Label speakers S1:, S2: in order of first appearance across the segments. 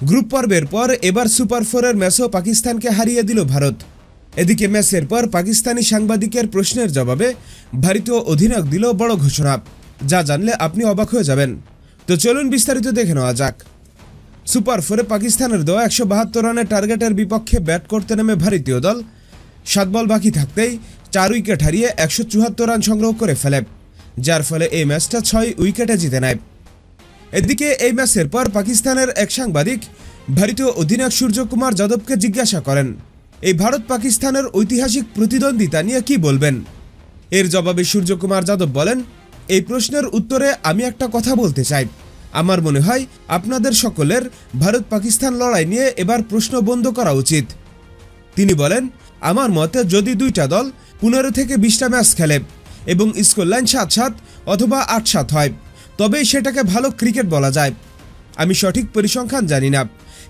S1: Group পর্বের পর এবার সুপার 4-এর ম্যাচও পাকিস্তানকে হারিয়ে দিল ভারত। এদিকে ম্যাচের পর পাকিস্তানি সাংবাদিকের প্রশ্নের জবাবে ভারতীয় অধিনায়ক দিল বড় ঘোষণা, যা জানলে আপনি অবাক হয়ে যাবেন। তো চলুন বিস্তারিত দেখে নেওয়া যাক। সুপার 4-এ পাকিস্তানের দেওয়া 172 রানের টার্গেটের বিপক্ষে ব্যাট করতে নেমে ভারতীয় দল 7 বল বাকি থাকতেই 4 উইকেট হারিয়ে 174 রান সংগ্রহ করে ফেলে, যার ফলে এই ম্যাচটা 6 উইকেটে জিতে নেয়। এদিকে এই ম্যাচের পর পাকিস্তানের এক সাংবাদিক ভারতীয় অধিনায়ক সূর্যকুমার যাদবকে জিজ্ঞাসা করেন, এই ভারত পাকিস্তানের ঐতিহাসিক প্রতিদ্বন্দ্বিতা নিয়ে কি বলবেন। এর জবাবে সূর্যকুমার যাদব বলেন, এই প্রশ্নের উত্তরে আমি একটা কথা বলতে চাই। আমার মনে হয় আপনাদের সকলের ভারত পাকিস্তান লড়াই নিয়ে এবার প্রশ্ন বন্ধ করা উচিত। তিনি বলেন, আমার মতে যদি দুইটা দল 15 থেকে 20টা ম্যাচ খেলে এবং স্কোর লাইন 7-7 অথবা 8-7 হয়, তবেই সেটাকে ভালো ক্রিকেট বলা যায়। আমি সঠিক পরিসংখ্যান জানি না,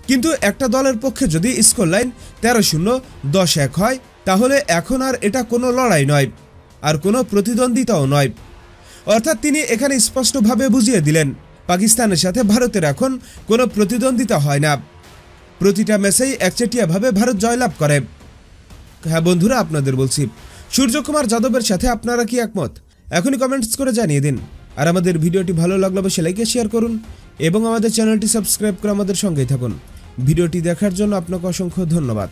S1: কিন্তু একটা দলের পক্ষে যদি স্কোর লাইন 13-0, 10-1 হয়, তাহলে এখন আর এটা কোনো লড়াই নয়, আর কোনো প্রতিদ্বন্দ্বিতাও নয়। অর্থাৎ তিনি এখানে স্পষ্টভাবে বুঝিয়ে দিলেন, পাকিস্তানের সাথে ভারতের এখন কোনো প্রতিদ্বন্দ্বিতা হয় না। প্রতিটা ম্যাচেই একচেটিয়াভাবে ভারত জয়লাভ করে। হ্যাঁ বন্ধুরা, আপনাদের বলছি, সূর্যকুমার যাদবের সাথে আপনারা কি একমত? এখনই কমেন্টস করে জানিয়ে দিন। আর আমাদের ভিডিওটি ভালো লাগলে অবশ্যই লাইক শেয়ার করুন এবং আমাদের চ্যানেলটি সাবস্ক্রাইব করে আমাদের সঙ্গেই থাকুন। ভিডিওটি দেখার জন্য আপনাকে অসংখ্য ধন্যবাদ।